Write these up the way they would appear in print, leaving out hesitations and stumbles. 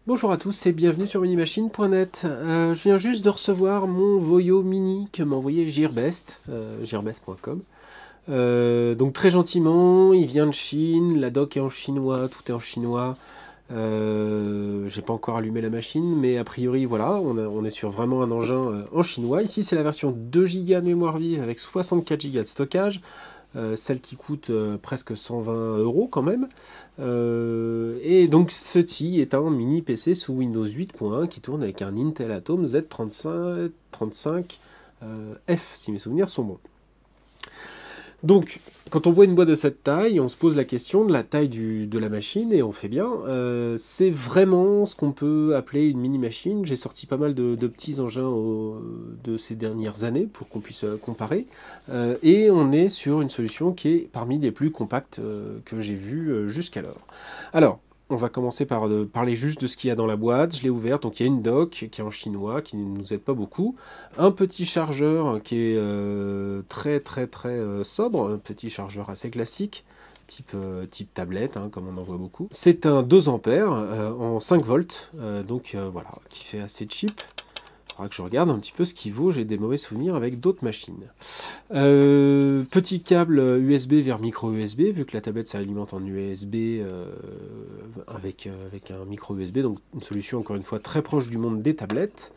Bonjour à tous et bienvenue sur minimachine.net. Je viens juste de recevoir mon Voyo Mini que m'a envoyé Gearbest, gearbest.com. Donc très gentiment, il vient de Chine, la doc est en chinois, tout est en chinois. J'ai pas encore allumé la machine, mais a priori voilà, on est sur vraiment un engin en chinois. Ici c'est la version 2 Go de mémoire vive avec 64 Go de stockage. Celle qui coûte presque 120 € quand même. Et donc ceci est un mini PC sous Windows 8.1 qui tourne avec un Intel Atom Z35 F, si mes souvenirs sont bons. Donc, quand on voit une boîte de cette taille, on se pose la question de la taille de la machine, et on fait bien. C'est vraiment ce qu'on peut appeler une mini-machine. J'ai sorti pas mal de petits engins de ces dernières années pour qu'on puisse comparer. Et on est sur une solution qui est parmi les plus compactes que j'ai vues jusqu'alors. Alors, on va commencer par parler juste de ce qu'il y a dans la boîte. Je l'ai ouverte, donc il y a une dock qui est en chinois, qui ne nous aide pas beaucoup. Un petit chargeur qui est très sobre, un petit chargeur assez classique, type tablette, hein, comme on en voit beaucoup. C'est un 2 ampères en 5 volts, voilà, qui fait assez cheap. Il faudra que je regarde un petit peu ce qu'il vaut, j'ai des mauvais souvenirs avec d'autres machines. Petit câble USB vers micro USB, vu que la tablette s'alimente en USB avec un micro USB, donc une solution encore une fois très proche du monde des tablettes.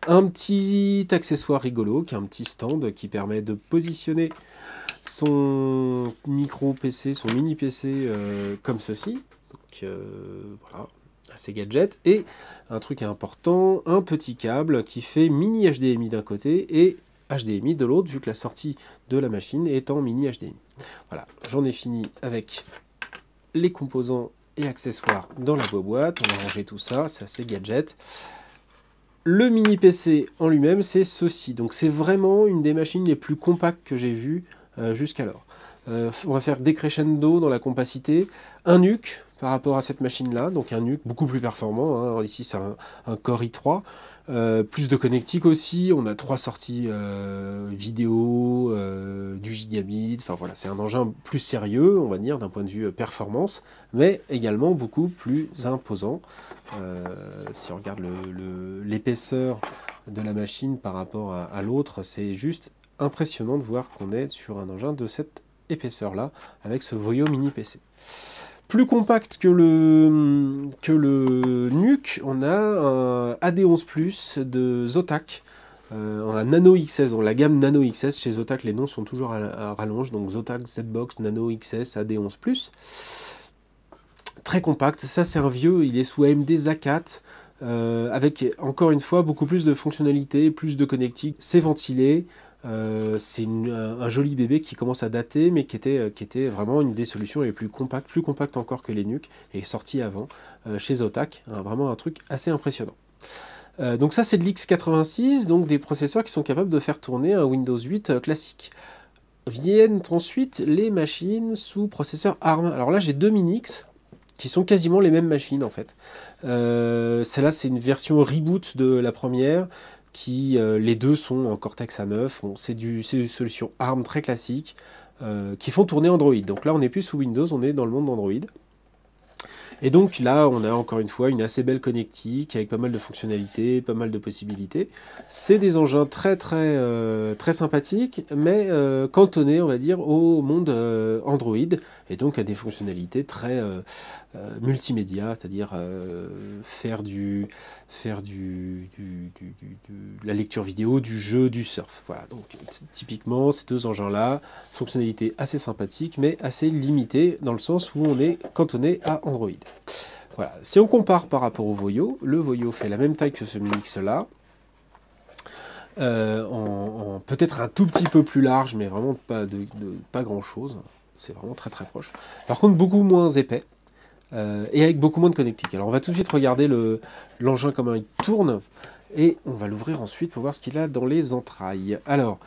Un petit accessoire rigolo, qui est un petit stand qui permet de positionner son micro PC, son mini PC comme ceci. Donc voilà, assez gadget. Et un truc important, un petit câble qui fait mini HDMI d'un côté et HDMI de l'autre, vu que la sortie de la machine est en mini HDMI. Voilà, j'en ai fini avec les composants et accessoires dans la boîte. On a rangé tout ça, c'est assez gadget. Le mini PC en lui-même, c'est ceci. Donc c'est vraiment une des machines les plus compactes que j'ai vues jusqu'alors. On va faire décrescendo dans la compacité. Un NUC par rapport à cette machine-là, donc un NUC beaucoup plus performant. Hein. Alors ici, c'est un Core i3. Plus de connectique aussi. On a 3 sorties vidéo, du gigabit. Enfin voilà, c'est un engin plus sérieux, on va dire, d'un point de vue performance, mais également beaucoup plus imposant. Si on regarde l'épaisseur de la machine par rapport à l'autre, c'est juste impressionnant de voir qu'on est sur un engin de cette épaisseur-là, avec ce Voyo mini PC. Plus compact que le NUC, on a un AD11 Plus de Zotac, un Nano XS, donc la gamme Nano XS, chez Zotac les noms sont toujours à rallonge, donc Zotac ZBox Nano XS AD11 Plus. Très compact, ça c'est un vieux, il est sous AMD Zakat, avec encore une fois beaucoup plus de fonctionnalités, plus de connectique, c'est ventilé, c'est un joli bébé qui commence à dater, mais qui était vraiment une des solutions les plus compactes encore que les NUC, et sorti avant chez Zotac, hein, vraiment un truc assez impressionnant. Donc ça c'est de l'X86, donc des processeurs qui sont capables de faire tourner un Windows 8 classique. Viennent ensuite les machines sous processeur ARM. Alors là j'ai deux Minix, qui sont quasiment les mêmes machines en fait. Celle-là c'est une version reboot de la première, qui les deux sont en Cortex A9. Bon, c'est une solution ARM très classique, qui font tourner Android. Donc là on n'est plus sous Windows, on est dans le monde d'Android. Et donc là, on a encore une fois une assez belle connectique avec pas mal de fonctionnalités, pas mal de possibilités. C'est des engins très sympathiques, mais cantonnés, on va dire, au monde Android, et donc à des fonctionnalités très multimédia, c'est-à-dire la lecture vidéo, du jeu, du surf. Voilà, donc typiquement ces deux engins-là, fonctionnalités assez sympathiques, mais assez limitées dans le sens où on est cantonné à Android. Voilà. Si on compare par rapport au Voyo, le Voyo fait la même taille que ce Minix-là, peut-être un tout petit peu plus large, mais vraiment pas grand-chose. C'est vraiment très proche. Par contre, beaucoup moins épais. Et avec beaucoup moins de connectique. Alors on va tout de suite regarder l'engin comment il tourne, et on va l'ouvrir ensuite pour voir ce qu'il a dans les entrailles. Alors,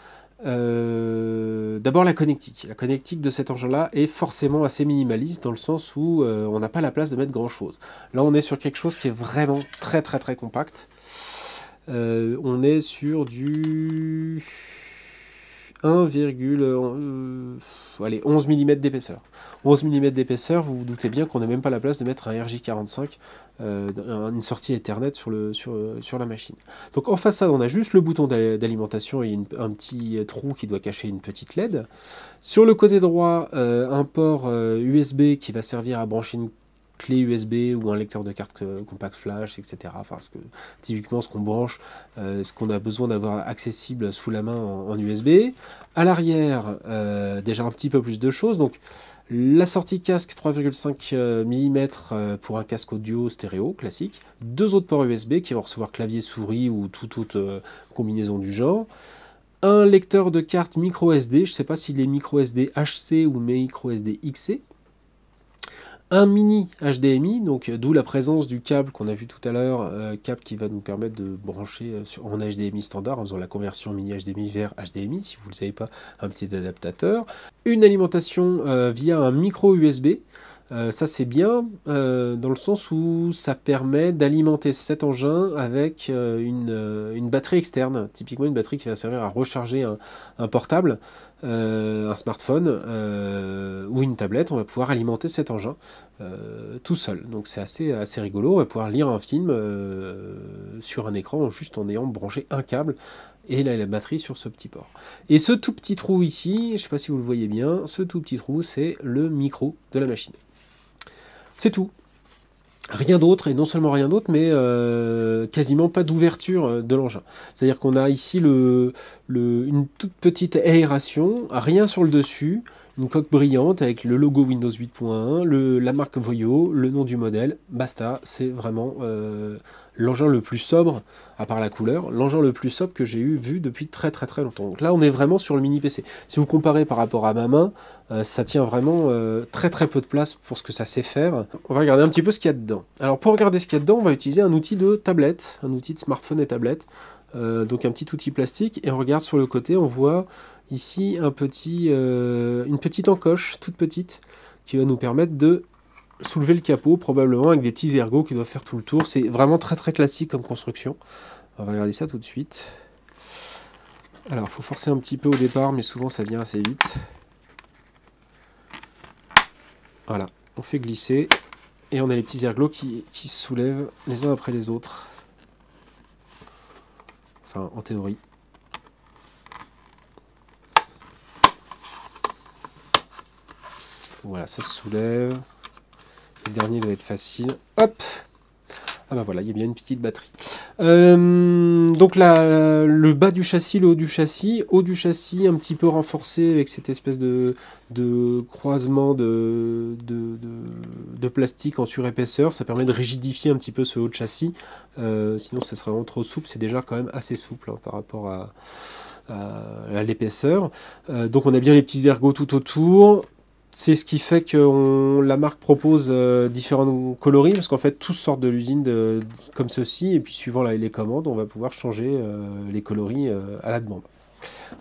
d'abord la connectique. La connectique de cet engin-là est forcément assez minimaliste, dans le sens où on n'a pas la place de mettre grand-chose. Là on est sur quelque chose qui est vraiment très compact. On est sur du allez, 11 mm d'épaisseur. 11 mm d'épaisseur, vous vous doutez bien qu'on n'a même pas la place de mettre un RJ45, une sortie Ethernet sur la machine. Donc en façade, on a juste le bouton d'alimentation et un petit trou qui doit cacher une petite LED. Sur le côté droit, un port USB qui va servir à brancher une clé USB ou un lecteur de carte compact flash, etc. Enfin, typiquement ce qu'on branche, ce qu'on a besoin d'avoir accessible sous la main en USB. À l'arrière, déjà un petit peu plus de choses. Donc, la sortie casque 3,5 mm pour un casque audio stéréo classique. Deux autres ports USB qui vont recevoir clavier souris ou toute autre combinaison du genre. Un lecteur de carte micro SD. Je ne sais pas s'il est micro SD HC ou micro SD XC. Un mini HDMI, donc d'où la présence du câble qu'on a vu tout à l'heure, câble qui va nous permettre de brancher en HDMI standard, en faisant la conversion mini HDMI vers HDMI, si vous ne le savez pas, un petit adaptateur. Une alimentation via un micro USB, ça c'est bien, dans le sens où ça permet d'alimenter cet engin avec une batterie externe, typiquement une batterie qui va servir à recharger un portable, un smartphone ou une tablette. On va pouvoir alimenter cet engin tout seul. Donc c'est assez rigolo. On va pouvoir lire un film sur un écran juste en ayant branché un câble et la batterie sur ce petit port. Et ce tout petit trou ici, je ne sais pas si vous le voyez bien, ce tout petit trou, c'est le micro de la machine. C'est tout. Rien d'autre, et non seulement rien d'autre, mais quasiment pas d'ouverture de l'engin. C'est-à-dire qu'on a ici une toute petite aération, rien sur le dessus, une coque brillante avec le logo Windows 8.1, la marque Voyo, le nom du modèle, basta. C'est vraiment l'engin le plus sobre, à part la couleur, l'engin le plus sobre que j'ai vu depuis très longtemps. Donc là, on est vraiment sur le mini PC. Si vous comparez par rapport à ma main, ça tient vraiment très peu de place pour ce que ça sait faire. On va regarder un petit peu ce qu'il y a dedans. Alors pour regarder ce qu'il y a dedans, on va utiliser un outil de tablette, un outil de smartphone et tablette. Donc un petit outil plastique, et on regarde sur le côté, on voit ici une petite encoche toute petite qui va nous permettre de soulever le capot, probablement avec des petits ergots qui doivent faire tout le tour. C'est vraiment très classique comme construction. On va regarder ça tout de suite. Alors il faut forcer un petit peu au départ, mais souvent ça vient assez vite. Voilà, on fait glisser et on a les petits ergots qui se soulèvent les uns après les autres. Enfin, en théorie. Voilà, ça se soulève. Le dernier doit être facile. Hop! Ah bah voilà, il y a bien une petite batterie. Donc là, le bas du châssis, le haut du châssis un petit peu renforcé avec cette espèce de croisement de plastique en surépaisseur. Ça permet de rigidifier un petit peu ce haut de châssis. Sinon, ça serait vraiment trop souple. C'est déjà quand même assez souple par rapport à l'épaisseur. Donc on a bien les petits ergots tout autour. C'est ce qui fait que la marque propose différents coloris, parce qu'en fait tous sortent de l'usine comme ceci, et puis suivant les commandes, on va pouvoir changer les coloris à la demande.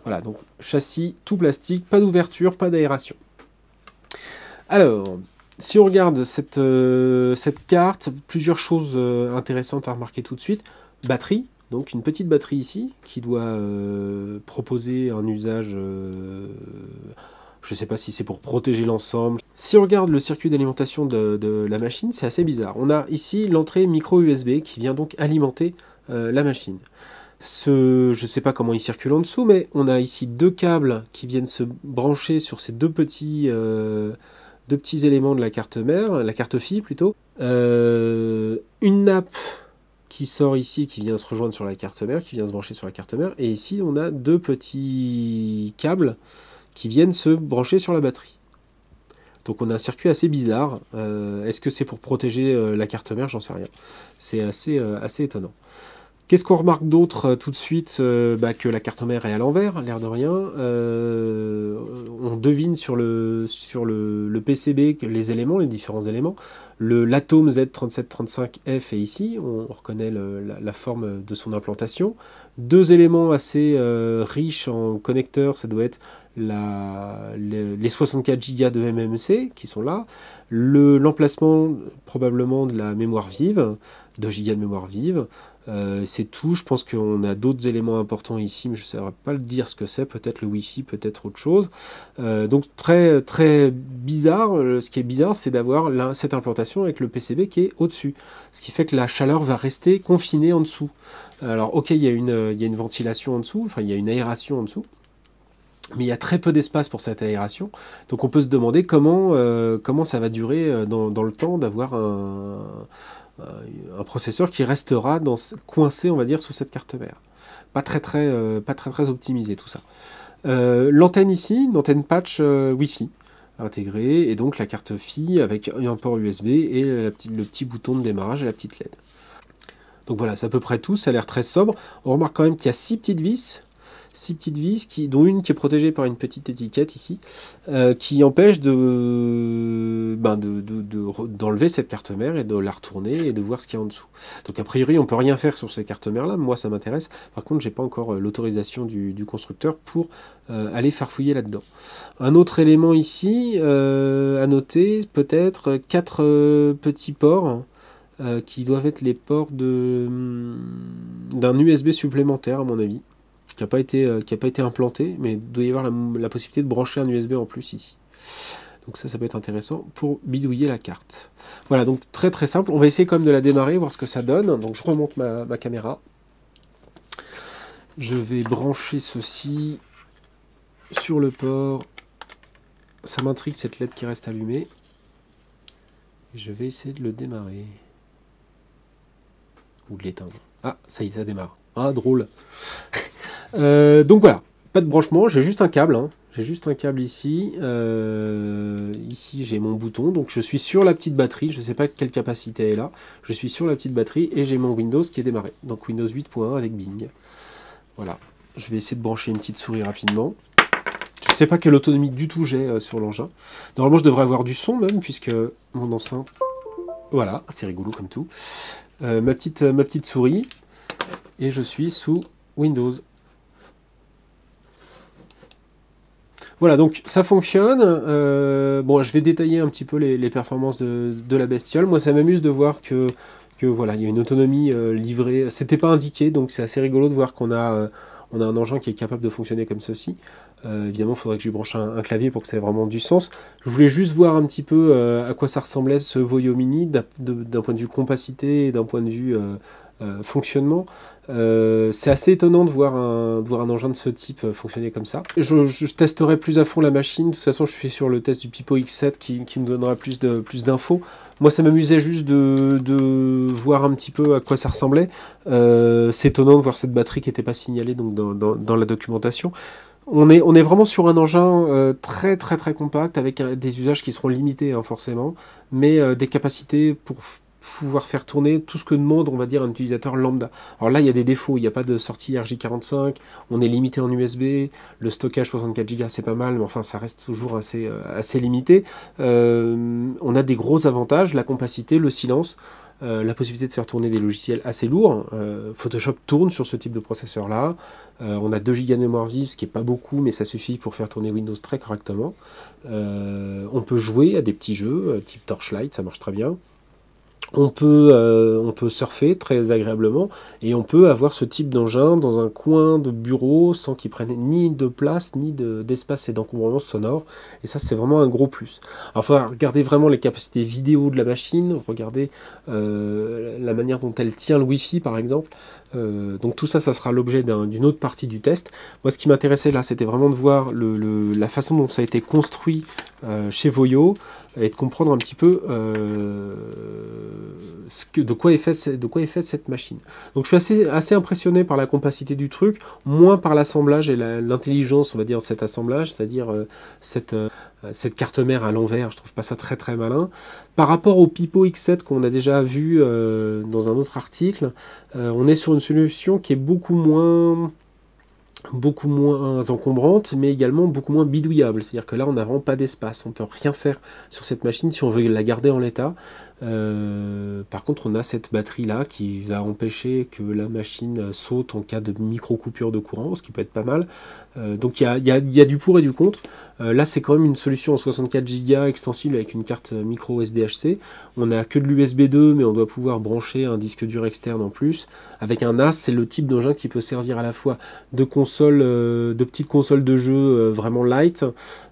Voilà, donc châssis tout plastique, pas d'ouverture, pas d'aération. Alors, si on regarde cette carte, plusieurs choses intéressantes à remarquer tout de suite. Batterie, donc une petite batterie ici, qui doit proposer un usage... je ne sais pas si c'est pour protéger l'ensemble. Si on regarde le circuit d'alimentation de la machine, c'est assez bizarre. On a ici l'entrée micro USB qui vient donc alimenter la machine. Je ne sais pas comment il circule en dessous, mais on a ici deux câbles qui viennent se brancher sur ces deux petits éléments de la carte mère, la carte fille plutôt. Une nappe qui sort ici, qui vient se rejoindre sur la carte mère, qui vient se brancher sur la carte mère. Et ici, on a deux petits câbles qui viennent se brancher sur la batterie. Donc on a un circuit assez bizarre. Est-ce que c'est pour protéger la carte mère? J'en sais rien. C'est assez étonnant. Qu'est-ce qu'on remarque d'autre tout de suite? Que la carte mère est à l'envers, l'air de rien. On devine sur le PCB que les différents éléments. L'Atom Z3735F est ici, on reconnaît la forme de son implantation. Deux éléments assez riches en connecteurs, ça doit être les 64 Go de MMC qui sont là, l'emplacement probablement de la mémoire vive, 2 Go de mémoire vive. C'est tout, je pense qu'on a d'autres éléments importants ici, mais je ne saurais pas le dire ce que c'est, peut-être le Wi-Fi, peut-être autre chose. Donc très, très bizarre, ce qui est bizarre, c'est d'avoir cette implantation avec le PCB qui est au-dessus, ce qui fait que la chaleur va rester confinée en dessous. Alors ok, il y a une ventilation en dessous, enfin il y a une aération en dessous, mais il y a très peu d'espace pour cette aération, donc on peut se demander comment ça va durer dans le temps d'avoir un processeur qui restera coincé, on va dire, sous cette carte mère. Pas très optimisé tout ça. L'antenne ici, une antenne patch Wi-Fi intégrée, et donc la carte PHY avec un port USB et le petit bouton de démarrage et la petite LED. Donc voilà, c'est à peu près tout, ça a l'air très sobre. On remarque quand même qu'il y a 6 petites vis, dont une qui est protégée par une petite étiquette ici, qui empêche d'enlever cette carte mère et de la retourner et de voir ce qu'il y a en dessous. Donc a priori, on peut rien faire sur ces cartes mères là, moi ça m'intéresse. Par contre, j'ai pas encore l'autorisation du constructeur pour aller farfouiller là-dedans. Un autre élément ici à noter, peut-être 4 petits ports qui doivent être les ports d'un USB supplémentaire à mon avis, qui n'a pas été implanté, mais il doit y avoir la possibilité de brancher un USB en plus ici. Donc ça peut être intéressant pour bidouiller la carte. Voilà, donc très très simple. On va essayer quand même de la démarrer, voir ce que ça donne. Donc je remonte ma caméra. Je vais brancher ceci sur le port. Ça m'intrigue cette LED qui reste allumée. Et je vais essayer de le démarrer. Ou de l'éteindre. Ah, ça y est, ça démarre. Ah, drôle. Donc voilà, pas de branchement, j'ai juste un câble. J'ai juste un câble ici. Ici, j'ai mon bouton. Donc je suis sur la petite batterie. Je ne sais pas quelle capacité est là. Je suis sur la petite batterie et j'ai mon Windows qui est démarré. Donc Windows 8.1 avec Bing. Voilà. Je vais essayer de brancher une petite souris rapidement. Je ne sais pas quelle autonomie du tout j'ai sur l'engin. Normalement, je devrais avoir du son même, puisque mon enceinte... Voilà, c'est rigolo comme tout. Ma petite souris. Et je suis sous Windows. Voilà, donc ça fonctionne. Bon, je vais détailler un petit peu les performances de la bestiole. Moi, ça m'amuse de voir que voilà, il y a une autonomie livrée. C'était pas indiqué, donc c'est assez rigolo de voir qu'on a un engin qui est capable de fonctionner comme ceci. Évidemment, il faudrait que je lui branche un clavier pour que ça ait vraiment du sens. Je voulais juste voir un petit peu à quoi ça ressemblait ce Voyo Mini d'un point de vue compacité et d'un point de vue fonctionnement. C'est assez étonnant de voir un engin de ce type fonctionner comme ça. Je testerai plus à fond la machine. De toute façon, je suis sur le test du Pipo X7 qui me donnera plus d'infos. Moi, ça m'amusait juste de voir un petit peu à quoi ça ressemblait. C'est étonnant de voir cette batterie qui n'était pas signalée donc, dans la documentation. On est vraiment sur un engin très très très compact avec des usages qui seront limités forcément, mais des capacités pour pouvoir faire tourner tout ce que demande, on va dire, un utilisateur lambda. Alors là, il y a des défauts, il n'y a pas de sortie RJ45, on est limité en USB, le stockage 64 Go c'est pas mal, mais enfin ça reste toujours assez limité. On a des gros avantages, la compacité, le silence, la possibilité de faire tourner des logiciels assez lourds. Photoshop tourne sur ce type de processeur là. On a 2 Go de mémoire vive, ce qui n'est pas beaucoup, mais ça suffit pour faire tourner Windows très correctement. On peut jouer à des petits jeux, type Torchlight, ça marche très bien. On peut surfer très agréablement et on peut avoir ce type d'engin dans un coin de bureau sans qu'il prenne ni de place ni d'espace et d'encombrement sonore, et ça c'est vraiment un gros plus. Alors il faut regarder vraiment les capacités vidéo de la machine, regarder la manière dont elle tient le Wi-Fi par exemple. Donc tout ça, ça sera l'objet d'une autre partie du test. Moi ce qui m'intéressait là, c'était vraiment de voir la façon dont ça a été construit chez Voyo et de comprendre un petit peu de quoi est faite cette machine. Donc je suis assez impressionné par la compacité du truc, moins par l'assemblage et l'intelligence, on va dire, de cet assemblage, c'est-à-dire cette carte mère à l'envers. Je trouve pas ça très très malin. Par rapport au Pipo X7 qu'on a déjà vu dans un autre article, on est sur une solution qui est beaucoup moins beaucoup moins encombrante, mais également beaucoup moins bidouillable. C'est-à-dire que là, on n'a vraiment pas d'espace. On ne peut rien faire sur cette machine si on veut la garder en l'état. Par contre, on a cette batterie-là qui va empêcher que la machine saute en cas de micro-coupure de courant, ce qui peut être pas mal. Donc il y a du pour et du contre. Là, c'est quand même une solution en 64 Go extensible avec une carte micro SDHC. On n'a que de l'USB 2, mais on doit pouvoir brancher un disque dur externe en plus. Avec un NAS, c'est le type d'engin qui peut servir à la fois de console, de petites consoles de jeu vraiment light,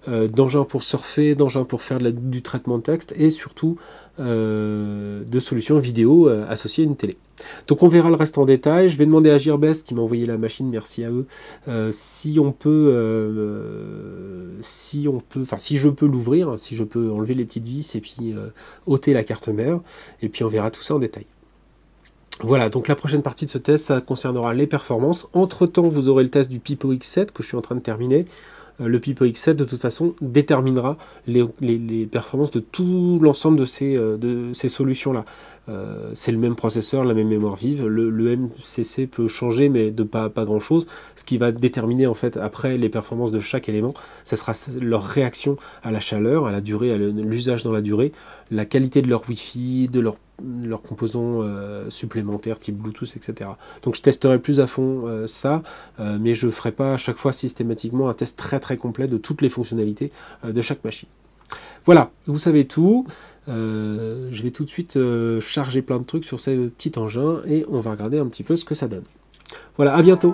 d'engins pour surfer, d'engins pour faire du traitement de texte, et surtout de solutions vidéo associées à une télé. Donc on verra le reste en détail. Je vais demander à Gearbest qui m'a envoyé la machine, merci à eux, si je peux l'ouvrir, si je peux enlever les petites vis et puis ôter la carte mère, et puis on verra tout ça en détail. Voilà, donc la prochaine partie de ce test, ça concernera les performances. Entre temps, vous aurez le test du Pipo X7 que je suis en train de terminer. Le Pipo X7, de toute façon, déterminera les performances de tout l'ensemble de ces solutions-là. C'est le même processeur, la même mémoire vive. Le MCC peut changer, mais de pas grand-chose. Ce qui va déterminer, en fait, après les performances de chaque élément, ce sera leur réaction à la chaleur, à la durée, à l'usage dans la durée, la qualité de leur Wi-Fi, de leurs composants supplémentaires type Bluetooth, etc. Donc je testerai plus à fond ça, mais je ne ferai pas à chaque fois systématiquement un test très complet de toutes les fonctionnalités de chaque machine. Voilà, vous savez tout. Je vais tout de suite charger plein de trucs sur ce petit engin et on va regarder un petit peu ce que ça donne. Voilà, à bientôt.